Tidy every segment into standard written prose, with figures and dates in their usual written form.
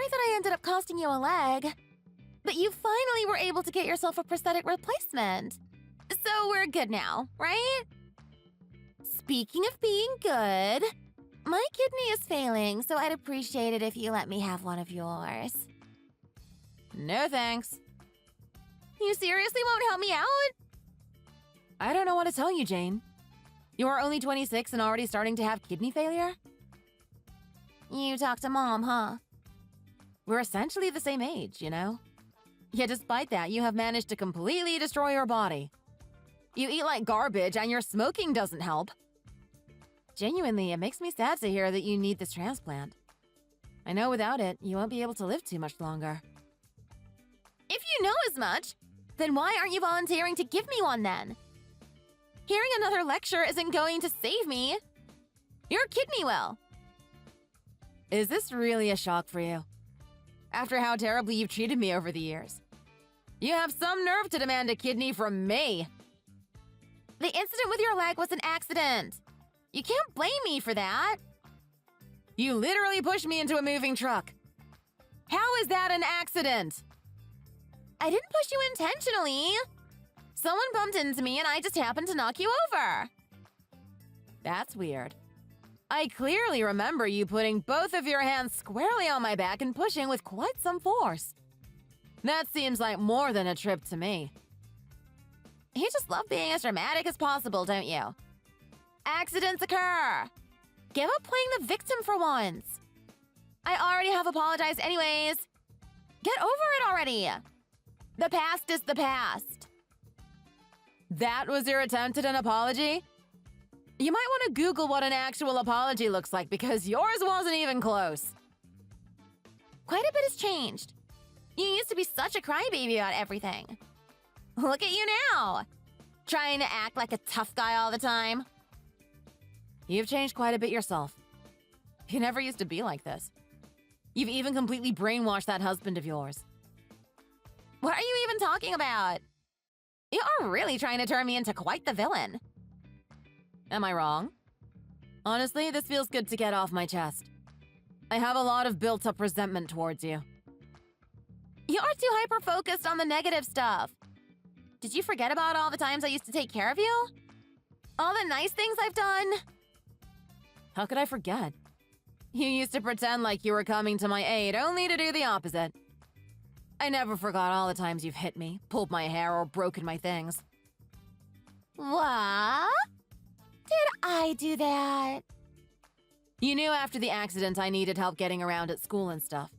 sorry that I ended up costing you a leg. But you finally were able to get yourself a prosthetic replacement. So we're good now, right? Speaking of being good, my kidney is failing, so I'd appreciate it if you let me have one of yours. No thanks. You seriously won't help me out? I don't know what to tell you, Jane. You are only 26 and already starting to have kidney failure? You talked to Mom, huh? We're essentially the same age, you know? Yet despite that, you have managed to completely destroy your body. You eat like garbage and your smoking doesn't help. Genuinely, it makes me sad to hear that you need this transplant. I know without it, you won't be able to live too much longer. If you know as much, then why aren't you volunteering to give me one then? Hearing another lecture isn't going to save me. Your kidney will. Is this really a shock for you? After how terribly you've treated me over the years. You have some nerve to demand a kidney from me. The incident with your leg was an accident. You can't blame me for that. You literally pushed me into a moving truck. How is that an accident? I didn't push you intentionally. Someone bumped into me and I just happened to knock you over. That's weird. I clearly remember you putting both of your hands squarely on my back and pushing with quite some force. That seems like more than a trip to me. You just love being as dramatic as possible, don't you? Accidents occur. Give up playing the victim for once. I already have apologized anyways. Get over it already. The past is the past. That was your attempt at an apology? You might want to Google what an actual apology looks like because yours wasn't even close. Quite a bit has changed. You used to be such a crybaby about everything. Look at you now. Trying to act like a tough guy all the time. You've changed quite a bit yourself. You never used to be like this. You've even completely brainwashed that husband of yours. What are you even talking about? You are really trying to turn me into quite the villain. Am I wrong? Honestly, this feels good to get off my chest. I have a lot of built-up resentment towards you. You are too hyper-focused on the negative stuff. Did you forget about all the times I used to take care of you? All the nice things I've done? How could I forget? You used to pretend like you were coming to my aid, only to do the opposite. I never forgot all the times you've hit me, pulled my hair, or broken my things. What? Did I do that? You knew after the accident I needed help getting around at school and stuff.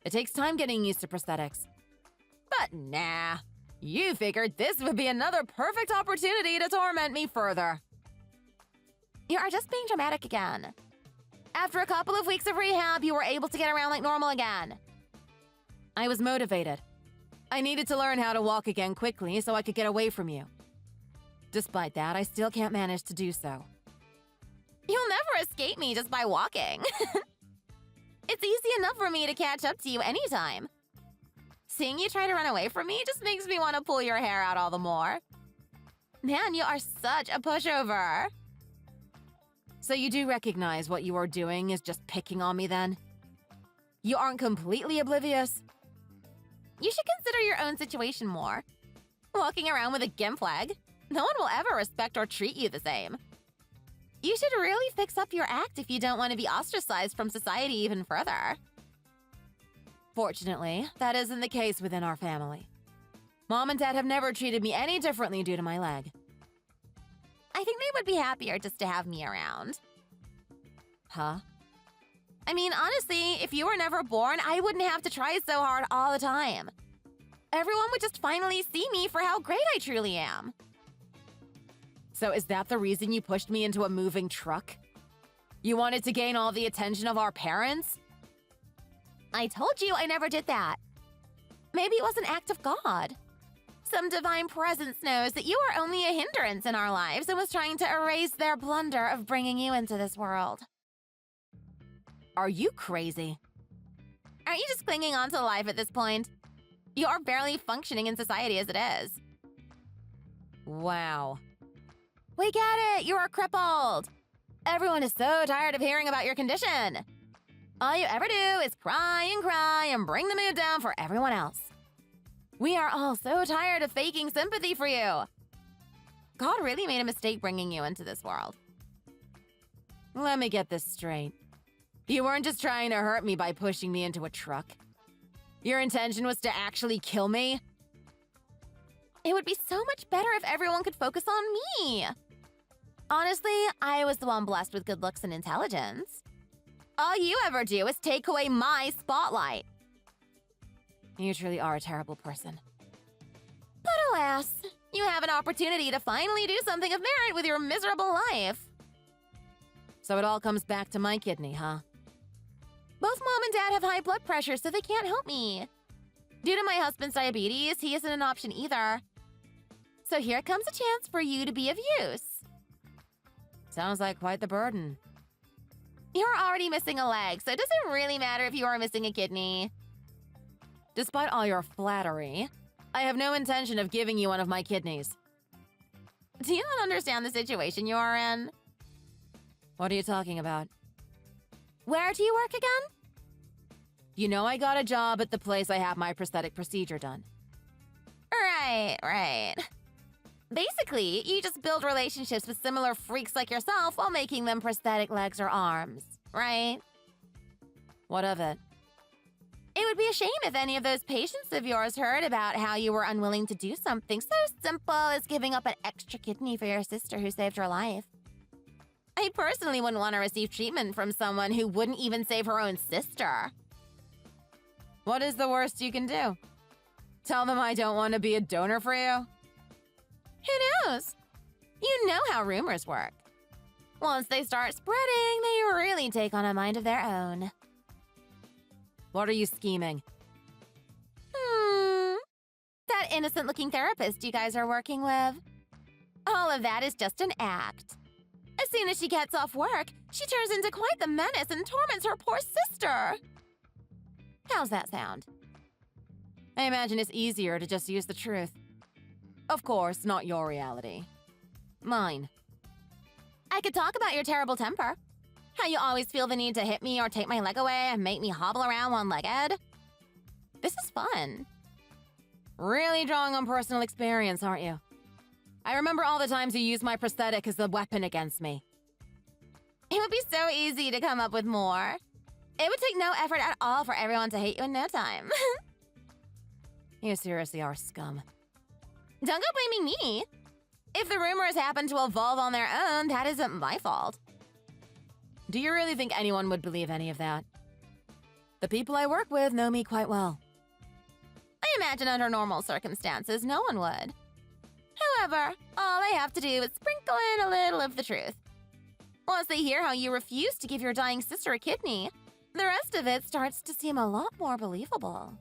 It takes time getting used to prosthetics. But nah, you figured this would be another perfect opportunity to torment me further. You are just being dramatic again. After a couple of weeks of rehab, you were able to get around like normal again. I was motivated. I needed to learn how to walk again quickly so I could get away from you. Despite that, I still can't manage to do so. You'll never escape me just by walking. It's easy enough for me to catch up to you anytime. Seeing you try to run away from me just makes me want to pull your hair out all the more. Man, you are such a pushover. So you do recognize what you are doing is just picking on me then? You aren't completely oblivious? You should consider your own situation more. Walking around with a gimp flag, no one will ever respect or treat you the same. You should really fix up your act if you don't want to be ostracized from society even further. Fortunately, that isn't the case within our family. Mom and Dad have never treated me any differently due to my leg. I think they would be happier just to have me around. Huh? I mean, honestly, if you were never born, I wouldn't have to try so hard all the time. Everyone would just finally see me for how great I truly am. So is that the reason you pushed me into a moving truck? You wanted to gain all the attention of our parents? I told you I never did that. Maybe it was an act of God. Some divine presence knows that you are only a hindrance in our lives and was trying to erase their blunder of bringing you into this world. Are you crazy? Aren't you just clinging on to life at this point? You are barely functioning in society as it is. Wow. We get it! You are crippled! Everyone is so tired of hearing about your condition. All you ever do is cry and bring the mood down for everyone else. We are all so tired of faking sympathy for you. God really made a mistake bringing you into this world. Let me get this straight. You weren't just trying to hurt me by pushing me into a truck. Your intention was to actually kill me? It would be so much better if everyone could focus on me. Honestly, I was the one blessed with good looks and intelligence. All you ever do is take away my spotlight. You truly are a terrible person. But alas, you have an opportunity to finally do something of merit with your miserable life. So it all comes back to my kidney, huh? Both Mom and Dad have high blood pressure, so they can't help me. Due to my husband's diabetes, he isn't an option either. So here comes a chance for you to be of use. Sounds like quite the burden. You're already missing a leg, so it doesn't really matter if you are missing a kidney. Despite all your flattery, I have no intention of giving you one of my kidneys. Do you not understand the situation you are in? What are you talking about? Where do you work again? You know I got a job at the place I have my prosthetic procedure done. Right. Basically, you just build relationships with similar freaks like yourself while making them prosthetic legs or arms, right? What of it? It would be a shame if any of those patients of yours heard about how you were unwilling to do something so simple as giving up an extra kidney for your sister who saved her life. I personally wouldn't want to receive treatment from someone who wouldn't even save her own sister. What is the worst you can do? Tell them I don't want to be a donor for you? Who knows? You know how rumors work. Once they start spreading, they really take on a mind of their own. What are you scheming? That innocent-looking therapist you guys are working with. All of that is just an act. As soon as she gets off work, she turns into quite the menace and torments her poor sister. How's that sound? I imagine it's easier to just use the truth. Of course, not your reality. Mine. I could talk about your terrible temper. How you always feel the need to hit me or take my leg away and make me hobble around one-legged. This is fun. Really drawing on personal experience, aren't you? I remember all the times you used my prosthetic as the weapon against me. It would be so easy to come up with more. It would take no effort at all for everyone to hate you in no time. You seriously are scum. Don't go blaming me. If the rumors happen to evolve on their own, that isn't my fault. Do you really think anyone would believe any of that? The people I work with know me quite well. I imagine under normal circumstances, no one would. However, all I have to do is sprinkle in a little of the truth. Once they hear how you refused to give your dying sister a kidney, the rest of it starts to seem a lot more believable.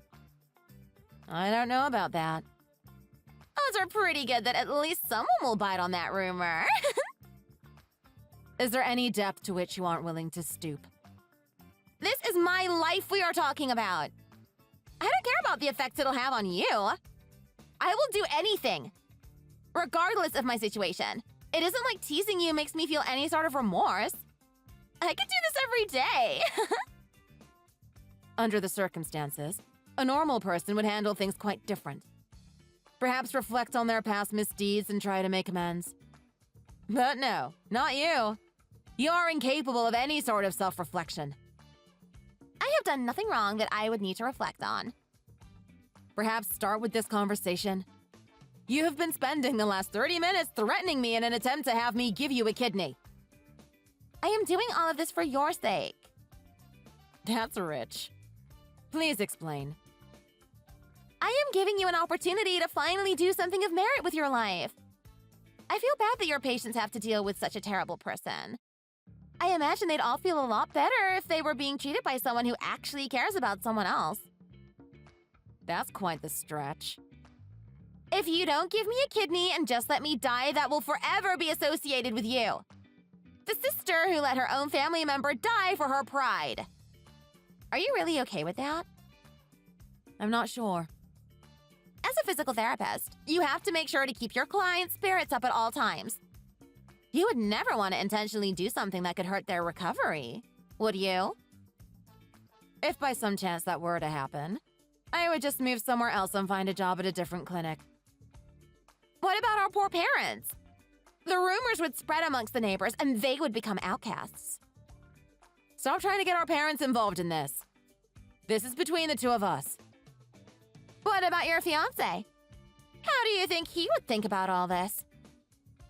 I don't know about that. Odds are pretty good that at least someone will bite on that rumor. Is there any depth to which you aren't willing to stoop? This is my life we are talking about. I don't care about the effects it'll have on you. I will do anything, regardless of my situation. It isn't like teasing you makes me feel any sort of remorse. I could do this every day. Under the circumstances, a normal person would handle things quite different. Perhaps reflect on their past misdeeds and try to make amends. But no, not you. You are incapable of any sort of self-reflection. I have done nothing wrong that I would need to reflect on. Perhaps start with this conversation. You have been spending the last 30 minutes threatening me in an attempt to have me give you a kidney. I am doing all of this for your sake. That's rich. Please explain. I am giving you an opportunity to finally do something of merit with your life. I feel bad that your patients have to deal with such a terrible person. I imagine they'd all feel a lot better if they were being treated by someone who actually cares about someone else. That's quite the stretch. If you don't give me a kidney and just let me die, that will forever be associated with you. The sister who let her own family member die for her pride. Are you really okay with that? I'm not sure. As a physical therapist, you have to make sure to keep your clients' spirits up at all times. You would never want to intentionally do something that could hurt their recovery, would you? If by some chance that were to happen, I would just move somewhere else and find a job at a different clinic. What about our poor parents? The rumors would spread amongst the neighbors and they would become outcasts. Stop trying to get our parents involved in this. This is between the two of us. What about your fiancé? How do you think he would think about all this?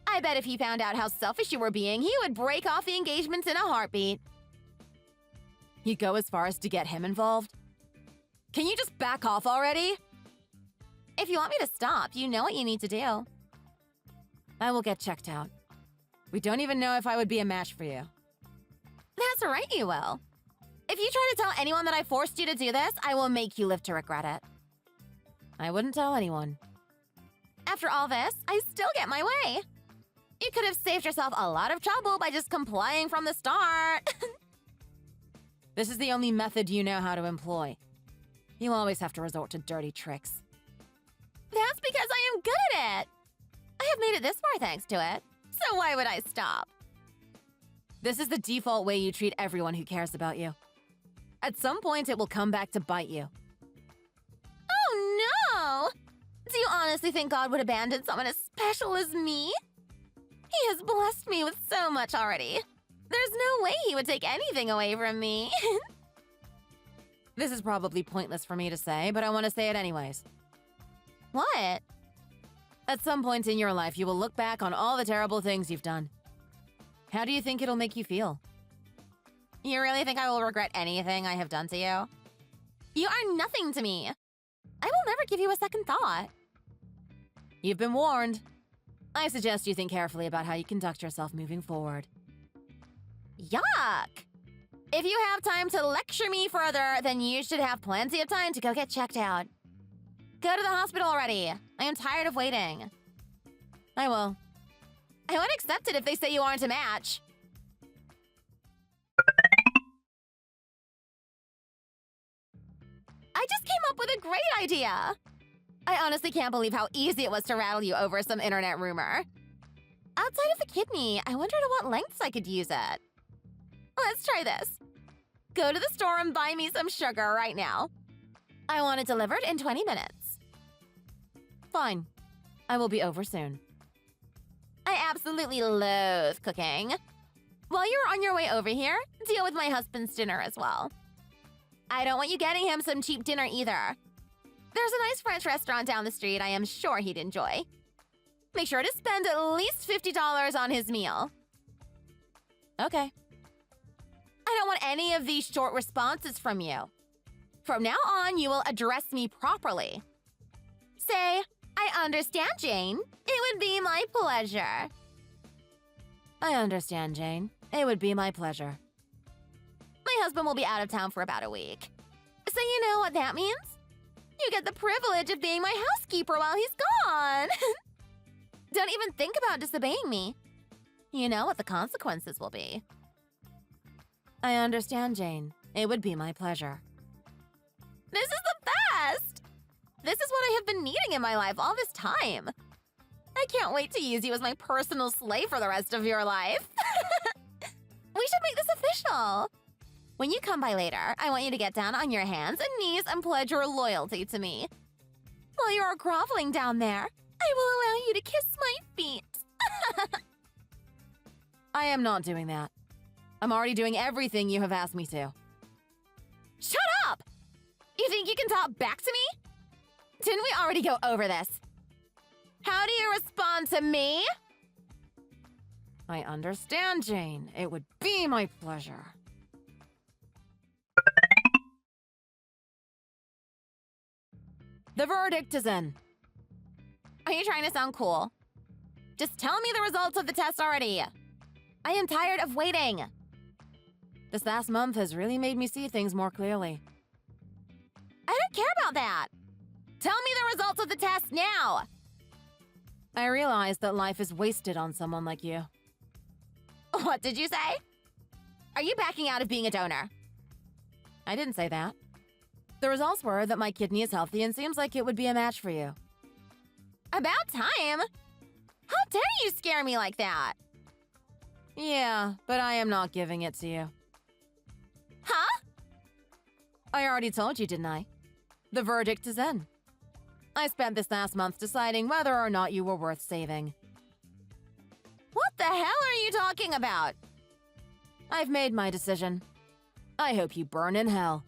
I bet if he found out how selfish you were being, he would break off the engagement in a heartbeat. You'd go as far as to get him involved? Can you just back off already? If you want me to stop, you know what you need to do. I will get checked out. We don't even know if I would be a match for you. That's right, you will. If you try to tell anyone that I forced you to do this, I will make you live to regret it. I wouldn't tell anyone. After all this, I still get my way. You could have saved yourself a lot of trouble by just complying from the start. This is the only method you know how to employ. You always have to resort to dirty tricks. That's because I am good at it. I have made it this far thanks to it. So why would I stop? This is the default way you treat everyone who cares about you. At some point, it will come back to bite you. Oh no! Do you honestly think God would abandon someone as special as me? He has blessed me with so much already. There's no way he would take anything away from me. This is probably pointless for me to say, but I want to say it anyways. What? At some point in your life, you will look back on all the terrible things you've done. How do you think it'll make you feel? You really think I will regret anything I have done to you? You are nothing to me. I will never give you a second thought. You've been warned. I suggest you think carefully about how you conduct yourself moving forward. Yuck! If you have time to lecture me further, then you should have plenty of time to go get checked out. Go to the hospital already. I am tired of waiting. I will. I won't accept it if they say you aren't a match. I just came up with a great idea. I honestly can't believe how easy it was to rattle you over some internet rumor. Outside of the kidney, I wonder to what lengths I could use it. Let's try this. Go to the store and buy me some sugar right now. I want it delivered in 20 minutes. Fine. I will be over soon. I absolutely loathe cooking. While you're on your way over here, deal with my husband's dinner as well. I don't want you getting him some cheap dinner either. There's a nice French restaurant down the street I am sure he'd enjoy. Make sure to spend at least $50 on his meal. Okay. I don't want any of these short responses from you. From now on, you will address me properly. Say, I understand, Jane. It would be my pleasure. I understand, Jane. It would be my pleasure. My husband will be out of town for about a week. So you know what that means? You get the privilege of being my housekeeper while he's gone. Don't even think about disobeying me. You know what the consequences will be. I understand, Jane. It would be my pleasure. This is the best! This is what I have been needing in my life all this time. I can't wait to use you as my personal slave for the rest of your life. We should make this official. When you come by later, I want you to get down on your hands and knees and pledge your loyalty to me. While you are groveling down there, I will allow you to kiss my feet. I am not doing that. I'm already doing everything you have asked me to. Shut up! You think you can talk back to me? Didn't we already go over this? How do you respond to me? I understand, Jane. It would be my pleasure. The verdict is in. Are you trying to sound cool? Just tell me the results of the test already. I am tired of waiting. This last month has really made me see things more clearly. I don't care about that. Tell me the results of the test now. I realize that life is wasted on someone like you. What did you say? Are you backing out of being a donor? I didn't say that. The results were that my kidney is healthy and seems like it would be a match for you. About time. How dare you scare me like that? Yeah, but I am not giving it to you. Huh? I already told you, didn't I? The verdict is in. I spent this last month deciding whether or not you were worth saving. What the hell are you talking about? I've made my decision. I hope you burn in hell.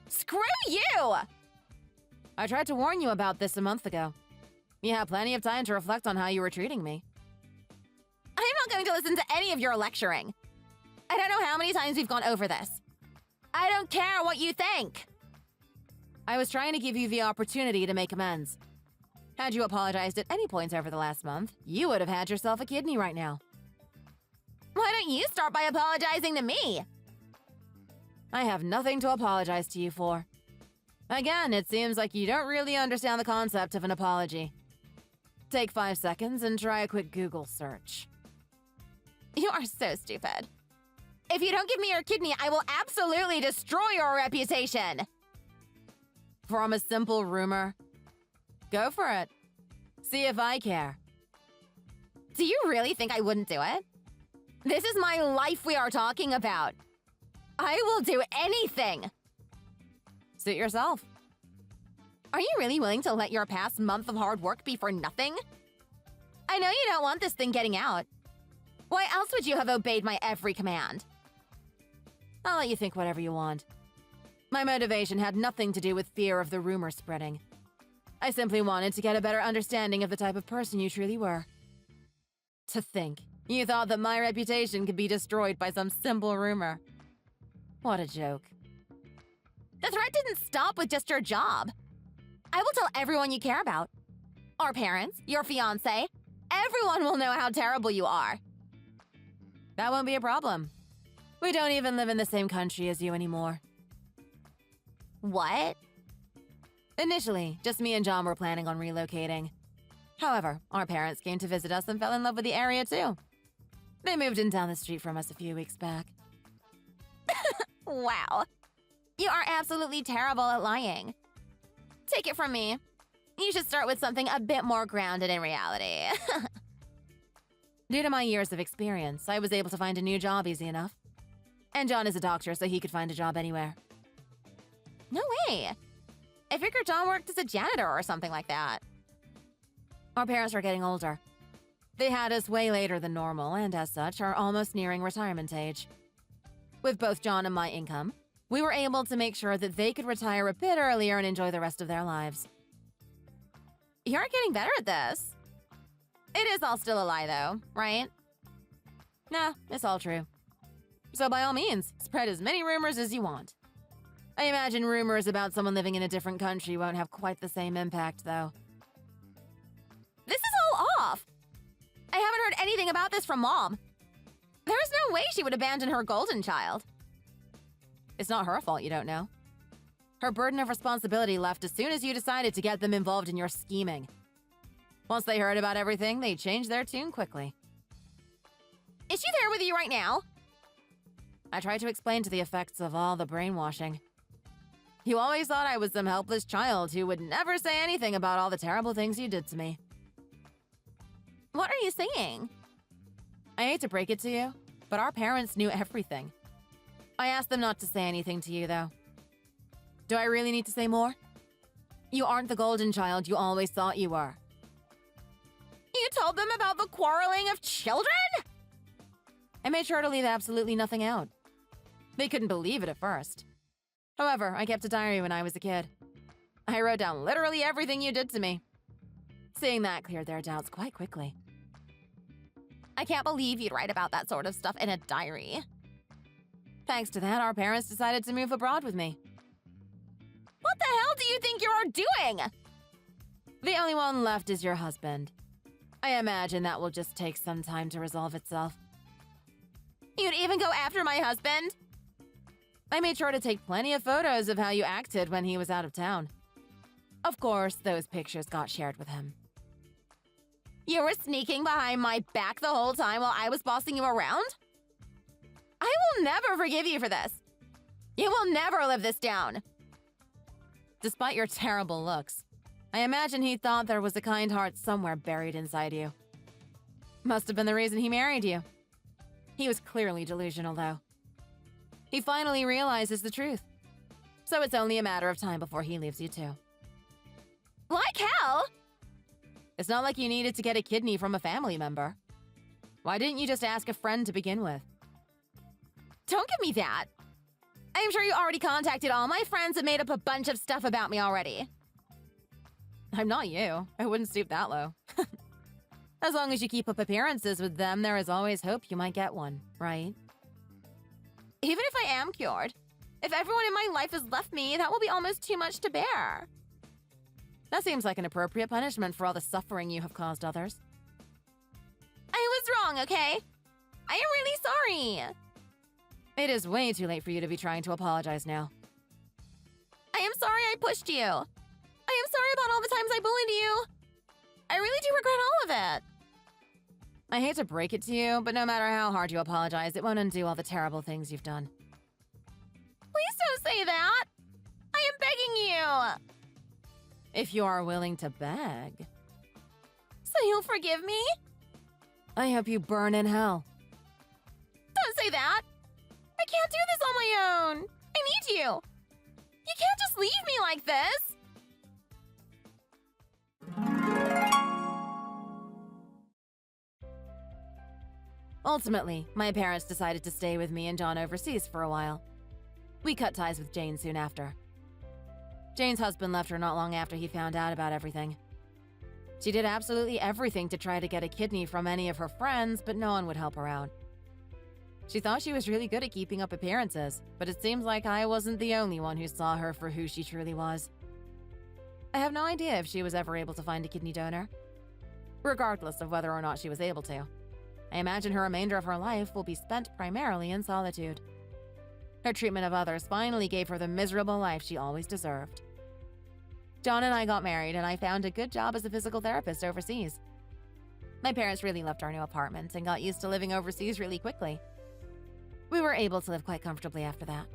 Screw you! I tried to warn you about this a month ago. You had plenty of time to reflect on how you were treating me. I'm not going to listen to any of your lecturing. I don't know how many times we've gone over this. I don't care what you think. I was trying to give you the opportunity to make amends. Had you apologized at any point over the last month, you would have had yourself a kidney right now. Why don't you start by apologizing to me? I have nothing to apologize to you for. Again, it seems like you don't really understand the concept of an apology. Take 5 seconds and try a quick Google search. You are so stupid. If you don't give me your kidney, I will absolutely destroy your reputation. From a simple rumor? Go for it. See if I care. Do you really think I wouldn't do it? This is my life we are talking about. I will do anything. Suit yourself. Are you really willing to let your past month of hard work be for nothing? I know you don't want this thing getting out. Why else would you have obeyed my every command? I'll let you think whatever you want. My motivation had nothing to do with fear of the rumor spreading. I simply wanted to get a better understanding of the type of person you truly were. To think, you thought that my reputation could be destroyed by some simple rumor. What a joke. The threat didn't stop with just your job. I will tell everyone you care about. Our parents, your fiancé, everyone will know how terrible you are. That won't be a problem. We don't even live in the same country as you anymore. What? Initially, just me and John were planning on relocating. However, our parents came to visit us and fell in love with the area too. They moved in down the street from us a few weeks back. Wow. You are absolutely terrible at lying. Take it from me. You should start with something a bit more grounded in reality. Due to my years of experience, I was able to find a new job easy enough. And John is a doctor, so he could find a job anywhere. No way. I figured John worked as a janitor or something like that. Our parents were getting older. They had us way later than normal, and as such, are almost nearing retirement age. With both John and my income, we were able to make sure that they could retire a bit earlier and enjoy the rest of their lives. You're getting better at this. It is all still a lie, though, right? Nah, it's all true. So by all means, spread as many rumors as you want. I imagine rumors about someone living in a different country won't have quite the same impact, though. This is all off. I haven't heard anything about this from Mom. There's no way she would abandon her golden child. It's not her fault you don't know. Her burden of responsibility left as soon as you decided to get them involved in your scheming. Once they heard about everything, they changed their tune quickly. Is she there with you right now? I tried to explain to the effects of all the brainwashing. You always thought I was some helpless child who would never say anything about all the terrible things you did to me. What are you saying? I hate to break it to you, but our parents knew everything. I asked them not to say anything to you, though. Do I really need to say more? You aren't the golden child you always thought you were. You told them about the quarreling of children? I made sure to leave absolutely nothing out. They couldn't believe it at first. However, I kept a diary when I was a kid. I wrote down literally everything you did to me. Seeing that cleared their doubts quite quickly. I can't believe you'd write about that sort of stuff in a diary. Thanks to that, our parents decided to move abroad with me. What the hell do you think you're doing? The only one left is your husband. I imagine that will just take some time to resolve itself. You'd even go after my husband? I made sure to take plenty of photos of how you acted when he was out of town. Of course, those pictures got shared with him. You were sneaking behind my back the whole time while I was bossing you around? I will never forgive you for this. You will never live this down. Despite your terrible looks, I imagine he thought there was a kind heart somewhere buried inside you. Must have been the reason he married you. He was clearly delusional, though. He finally realizes the truth. So it's only a matter of time before he leaves you too. Like hell! It's not like you needed to get a kidney from a family member. Why didn't you just ask a friend to begin with? Don't give me that. I'm sure you already contacted all my friends and made up a bunch of stuff about me already. I'm not you. I wouldn't stoop that low. As long as you keep up appearances with them, there is always hope you might get one, right? Even if I am cured, if everyone in my life has left me, that will be almost too much to bear. That seems like an appropriate punishment for all the suffering you have caused others. I was wrong, okay? I am really sorry. It is way too late for you to be trying to apologize now. I am sorry I pushed you. I am sorry about all the times I bullied you. I really do regret all of it. I hate to break it to you, but no matter how hard you apologize, it won't undo all the terrible things you've done. Please don't say that. I am begging you. If you are willing to beg. So you'll forgive me? I hope you burn in hell. Don't say that. I can't do this on my own. I need you. You can't just leave me like this. Ultimately, my parents decided to stay with me and John overseas for a while. We cut ties with Jane soon after. Jane's husband left her not long after he found out about everything. She did absolutely everything to try to get a kidney from any of her friends, but no one would help her out. She thought she was really good at keeping up appearances, but it seems like I wasn't the only one who saw her for who she truly was. I have no idea if she was ever able to find a kidney donor. Regardless of whether or not she was able to, I imagine her remainder of her life will be spent primarily in solitude. Her treatment of others finally gave her the miserable life she always deserved. John and I got married, and I found a good job as a physical therapist overseas. My parents really loved our new apartment and got used to living overseas really quickly. We were able to live quite comfortably after that.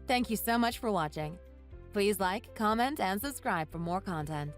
Thank you so much for watching. Please like, comment, and subscribe for more content.